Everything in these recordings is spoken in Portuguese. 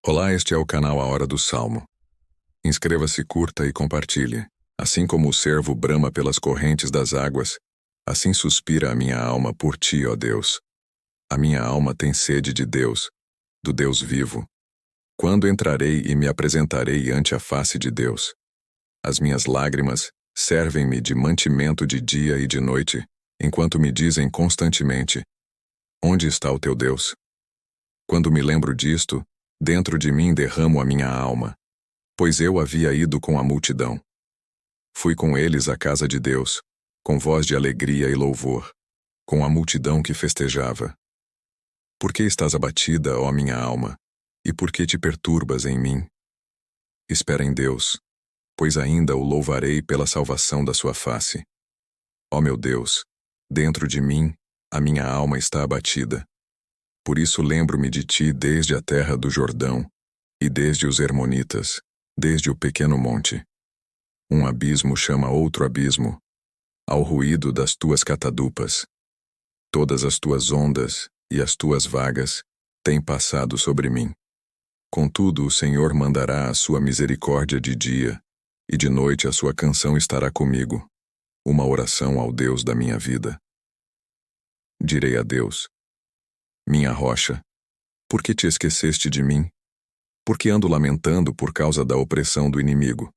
Olá, este é o canal A Hora do Salmo. Inscreva-se, curta e compartilhe. Assim como o cervo brama pelas correntes das águas, assim suspira a minha alma por ti, ó Deus. A minha alma tem sede de Deus, do Deus vivo. Quando entrarei e me apresentarei ante a face de Deus? As minhas lágrimas servem-me de mantimento de dia e de noite, enquanto me dizem constantemente: onde está o teu Deus? Quando me lembro disto, dentro de mim derramo a minha alma, pois eu havia ido com a multidão. Fui com eles à casa de Deus, com voz de alegria e louvor, com a multidão que festejava. Por que estás abatida, ó minha alma, e por que te perturbas em mim? Espera em Deus, pois ainda o louvarei pela salvação da sua face. Ó meu Deus, dentro de mim, a minha alma está abatida. Por isso lembro-me de ti desde a terra do Jordão, e desde os Hermonitas, desde o pequeno monte. Um abismo chama outro abismo, ao ruído das tuas catadupas. Todas as tuas ondas e as tuas vagas têm passado sobre mim. Contudo, o Senhor mandará a sua misericórdia de dia, e de noite a sua canção estará comigo, uma oração ao Deus da minha vida. Direi a Deus: minha rocha, por que te esqueceste de mim? Porque ando lamentando por causa da opressão do inimigo.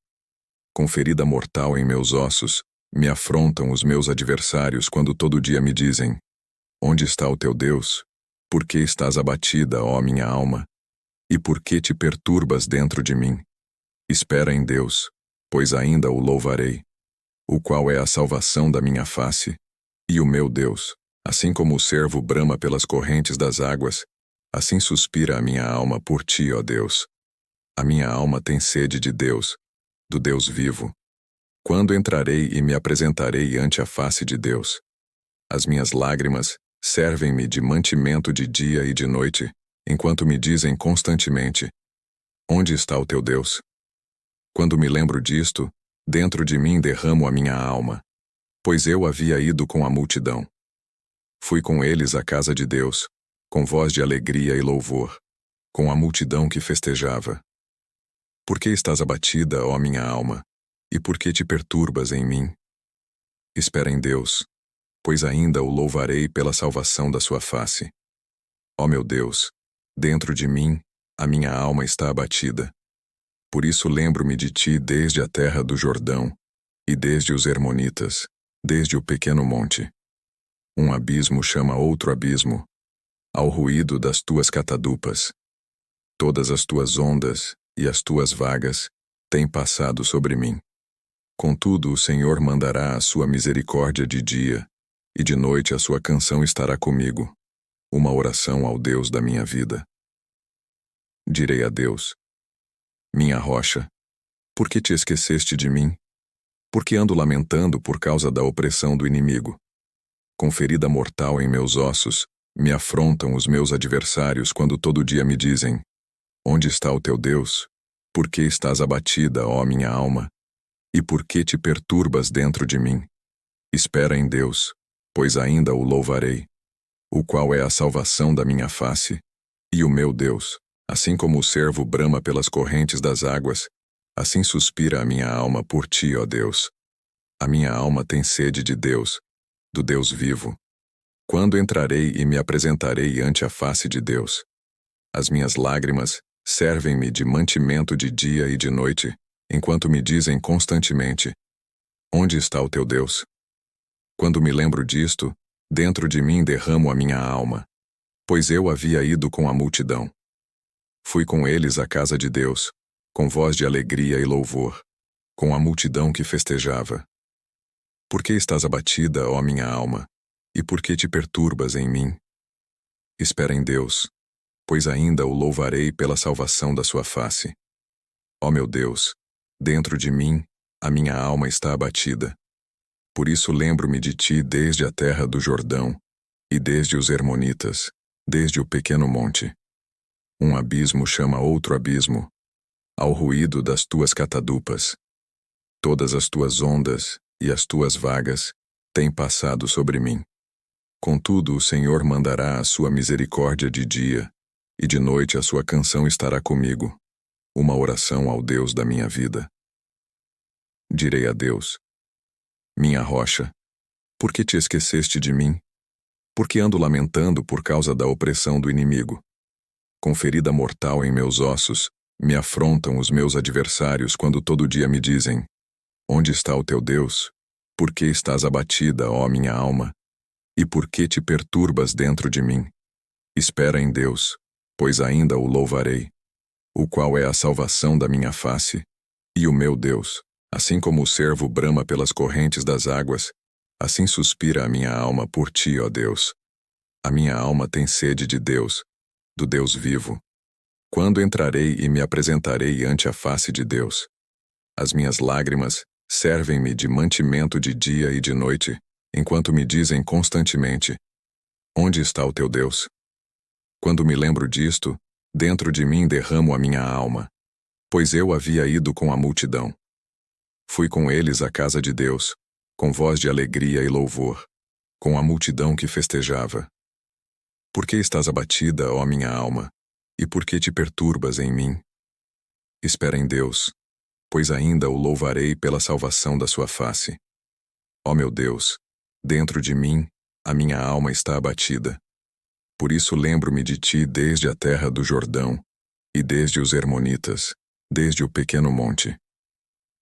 Com ferida mortal em meus ossos, me afrontam os meus adversários quando todo dia me dizem: onde está o teu Deus? Por que estás abatida, ó minha alma? E por que te perturbas dentro de mim? Espera em Deus, pois ainda o louvarei, o qual é a salvação da minha face, e o meu Deus. Assim como o cervo brama pelas correntes das águas, assim suspira a minha alma por ti, ó Deus. A minha alma tem sede de Deus, do Deus vivo. Quando entrarei e me apresentarei ante a face de Deus? As minhas lágrimas servem-me de mantimento de dia e de noite, enquanto me dizem constantemente: onde está o teu Deus? Quando me lembro disto, dentro de mim derramo a minha alma, pois eu havia ido com a multidão. Fui com eles à casa de Deus, com voz de alegria e louvor, com a multidão que festejava. Por que estás abatida, ó minha alma, e por que te perturbas em mim? Espera em Deus, pois ainda o louvarei pela salvação da sua face. Ó meu Deus, dentro de mim, a minha alma está abatida. Por isso lembro-me de ti desde a terra do Jordão, e desde os Hermonitas, desde o pequeno monte. Um abismo chama outro abismo, ao ruído das tuas catadupas. Todas as tuas ondas e as tuas vagas têm passado sobre mim. Contudo, o Senhor mandará a sua misericórdia de dia, e de noite a sua canção estará comigo, uma oração ao Deus da minha vida. Direi a Deus: minha rocha, por que te esqueceste de mim? Porque ando lamentando por causa da opressão do inimigo. Com ferida mortal em meus ossos, me afrontam os meus adversários quando todo dia me dizem: onde está o teu Deus? Por que estás abatida, ó minha alma? E por que te perturbas dentro de mim? Espera em Deus, pois ainda o louvarei, o qual é a salvação da minha face, e o meu Deus. Assim como o cervo brama pelas correntes das águas, assim suspira a minha alma por ti, ó Deus. A minha alma tem sede de Deus, do Deus vivo. Quando entrarei e me apresentarei ante a face de Deus? As minhas lágrimas servem-me de mantimento de dia e de noite, enquanto me dizem constantemente: onde está o teu Deus? Quando me lembro disto, dentro de mim derramo a minha alma, pois eu havia ido com a multidão. Fui com eles à casa de Deus, com voz de alegria e louvor, com a multidão que festejava. Por que estás abatida, ó minha alma, e por que te perturbas em mim? Espera em Deus, pois ainda o louvarei pela salvação da sua face. Ó meu Deus, dentro de mim, a minha alma está abatida. Por isso lembro-me de ti desde a terra do Jordão, e desde os Hermonitas, desde o pequeno monte. Um abismo chama outro abismo, ao ruído das tuas catadupas. Todas as tuas ondas e as tuas vagas têm passado sobre mim. Contudo, o Senhor mandará a sua misericórdia de dia, e de noite a sua canção estará comigo, uma oração ao Deus da minha vida. Direi a Deus: minha rocha, por que te esqueceste de mim? Porque ando lamentando por causa da opressão do inimigo. Com ferida mortal em meus ossos, me afrontam os meus adversários quando todo dia me dizem: onde está o teu Deus? Por que estás abatida, ó minha alma? E por que te perturbas dentro de mim? Espera em Deus, pois ainda o louvarei, o qual é a salvação da minha face, e o meu Deus. Assim como o cervo brama pelas correntes das águas, assim suspira a minha alma por ti, ó Deus. A minha alma tem sede de Deus, do Deus vivo. Quando entrarei e me apresentarei ante a face de Deus? As minhas lágrimas servem-me de mantimento de dia e de noite, enquanto me dizem constantemente: onde está o teu Deus? Quando me lembro disto, dentro de mim derramo a minha alma, pois eu havia ido com a multidão. Fui com eles à casa de Deus, com voz de alegria e louvor, com a multidão que festejava. Por que estás abatida, ó minha alma, e por que te perturbas em mim? Espera em Deus, pois ainda o louvarei pela salvação da sua face. Ó meu Deus, dentro de mim, a minha alma está abatida. Por isso lembro-me de ti desde a terra do Jordão, e desde os Hermonitas, desde o pequeno monte.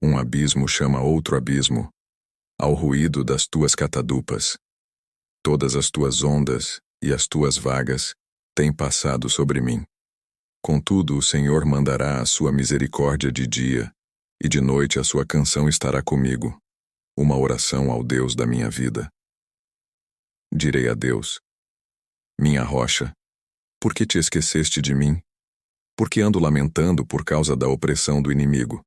Um abismo chama outro abismo, ao ruído das tuas catadupas. Todas as tuas ondas e as tuas vagas têm passado sobre mim. Contudo, o Senhor mandará a sua misericórdia de dia, e de noite a sua canção estará comigo, uma oração ao Deus da minha vida. Direi a Deus: minha rocha, por que te esqueceste de mim? Porque ando lamentando por causa da opressão do inimigo.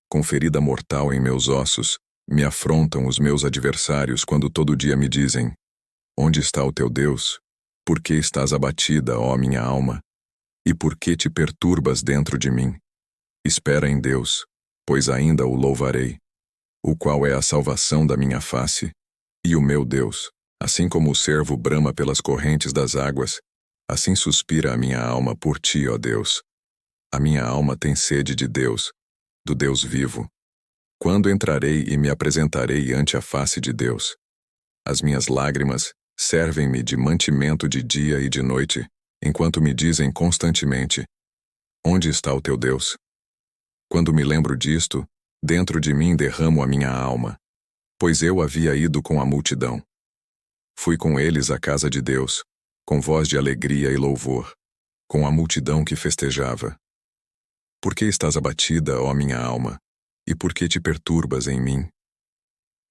Com ferida mortal em meus ossos, me afrontam os meus adversários quando todo dia me dizem: onde está o teu Deus? Por que estás abatida, ó minha alma? E por que te perturbas dentro de mim? Espera em Deus, pois ainda o louvarei, o qual é a salvação da minha face, e o meu Deus. Assim como o cervo brama pelas correntes das águas, assim suspira a minha alma por ti, ó Deus. A minha alma tem sede de Deus, do Deus vivo. Quando entrarei e me apresentarei ante a face de Deus? As minhas lágrimas servem-me de mantimento de dia e de noite, enquanto me dizem constantemente: onde está o teu Deus? Quando me lembro disto, dentro de mim derramo a minha alma, pois eu havia ido com a multidão. Fui com eles à casa de Deus, com voz de alegria e louvor, com a multidão que festejava. Por que estás abatida, ó minha alma, e por que te perturbas em mim?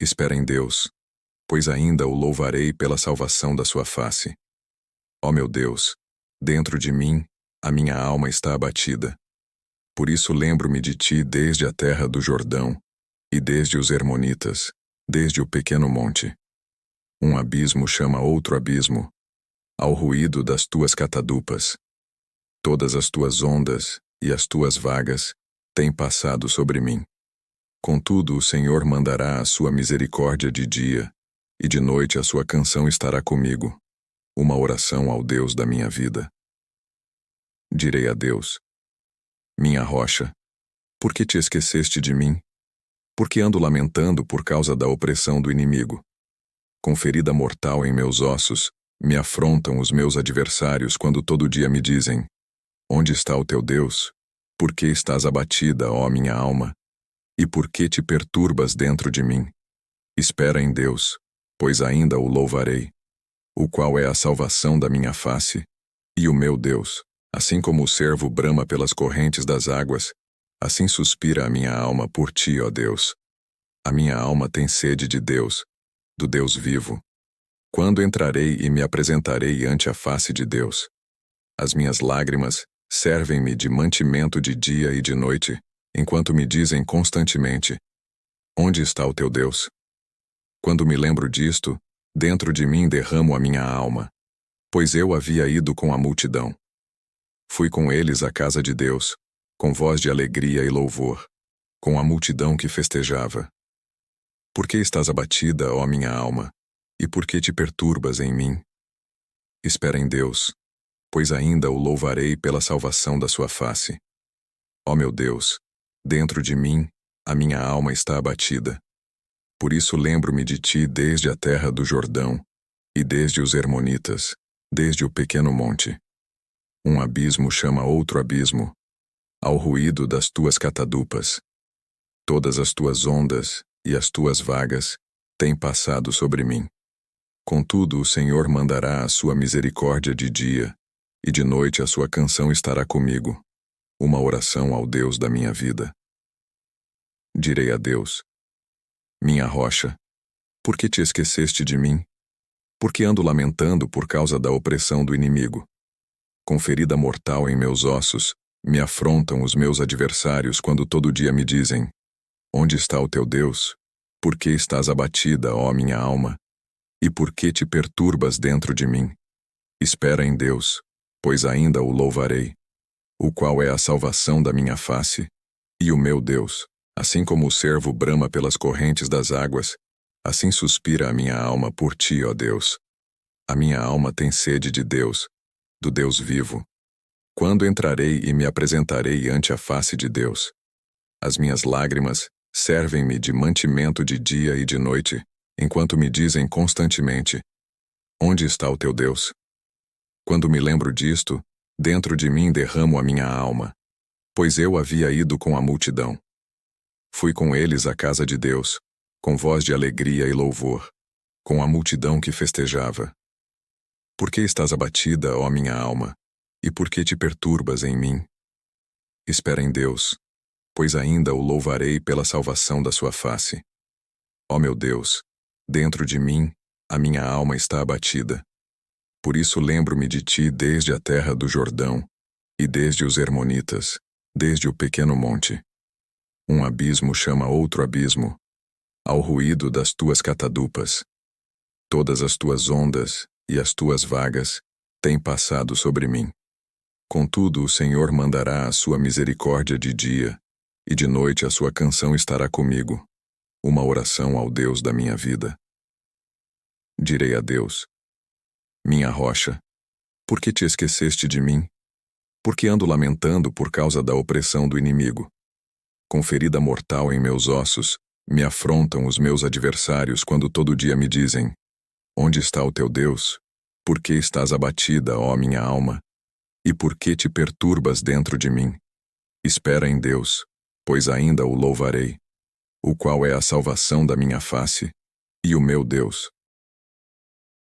Espera em Deus, pois ainda o louvarei pela salvação da sua face. Ó meu Deus, dentro de mim, a minha alma está abatida. Por isso lembro-me de ti desde a terra do Jordão, e desde os Hermonitas, desde o pequeno monte. Um abismo chama outro abismo, ao ruído das tuas catadupas. Todas as tuas ondas e as tuas vagas têm passado sobre mim. Contudo, o Senhor mandará a sua misericórdia de dia, e de noite a sua canção estará comigo, uma oração ao Deus da minha vida. Direi a Deus: minha rocha, por que te esqueceste de mim? Porque ando lamentando por causa da opressão do inimigo. Com ferida mortal em meus ossos, me afrontam os meus adversários quando todo dia me dizem: onde está o teu Deus? Por que estás abatida, ó minha alma? E por que te perturbas dentro de mim? Espera em Deus, pois ainda o louvarei, o qual é a salvação da minha face, e o meu Deus. Assim como o cervo brama pelas correntes das águas, assim suspira a minha alma por ti, ó Deus. A minha alma tem sede de Deus, do Deus vivo. Quando entrarei e me apresentarei ante a face de Deus? As minhas lágrimas servem-me de mantimento de dia e de noite, enquanto me dizem constantemente: onde está o teu Deus? Quando me lembro disto, dentro de mim derramo a minha alma, pois eu havia ido com a multidão. Fui com eles à casa de Deus, com voz de alegria e louvor, com a multidão que festejava. Por que estás abatida, ó minha alma, e por que te perturbas em mim? Espera em Deus, pois ainda o louvarei pela salvação da sua face. Ó meu Deus, dentro de mim, a minha alma está abatida. Por isso lembro-me de ti desde a terra do Jordão, e desde os Hermonitas, desde o pequeno monte. Um abismo chama outro abismo, ao ruído das tuas catadupas. Todas as tuas ondas e as tuas vagas têm passado sobre mim. Contudo, o Senhor mandará a sua misericórdia de dia, e de noite a sua canção estará comigo, uma oração ao Deus da minha vida. Direi a Deus: minha rocha, por que te esqueceste de mim? Porque ando lamentando por causa da opressão do inimigo. Com ferida mortal em meus ossos, me afrontam os meus adversários quando todo dia me dizem: onde está o teu Deus? Por que estás abatida, ó minha alma? E por que te perturbas dentro de mim? Espera em Deus, pois ainda o louvarei, o qual é a salvação da minha face, e o meu Deus. Assim como o cervo brama pelas correntes das águas, assim suspira a minha alma por ti, ó Deus. A minha alma tem sede de Deus, do Deus vivo. Quando entrarei e me apresentarei ante a face de Deus? As minhas lágrimas servem-me de mantimento de dia e de noite, enquanto me dizem constantemente: onde está o teu Deus? Quando me lembro disto, dentro de mim derramo a minha alma, pois eu havia ido com a multidão. Fui com eles à casa de Deus, com voz de alegria e louvor, com a multidão que festejava. Por que estás abatida, ó minha alma, e por que te perturbas em mim? Espera em Deus, pois ainda o louvarei pela salvação da sua face. Ó meu Deus, dentro de mim, a minha alma está abatida. Por isso lembro-me de ti desde a terra do Jordão, e desde os Hermonitas, desde o pequeno monte. Um abismo chama outro abismo, ao ruído das tuas catadupas. Todas as tuas ondas e as tuas vagas têm passado sobre mim. Contudo, o Senhor mandará a sua misericórdia de dia, e de noite a sua canção estará comigo, uma oração ao Deus da minha vida. Direi a Deus: minha rocha, por que te esqueceste de mim? Porque ando lamentando por causa da opressão do inimigo. Com ferida mortal em meus ossos, me afrontam os meus adversários quando todo dia me dizem: onde está o teu Deus? Por que estás abatida, ó minha alma? E por que te perturbas dentro de mim? Espera em Deus, pois ainda o louvarei, o qual é a salvação da minha face, e o meu Deus.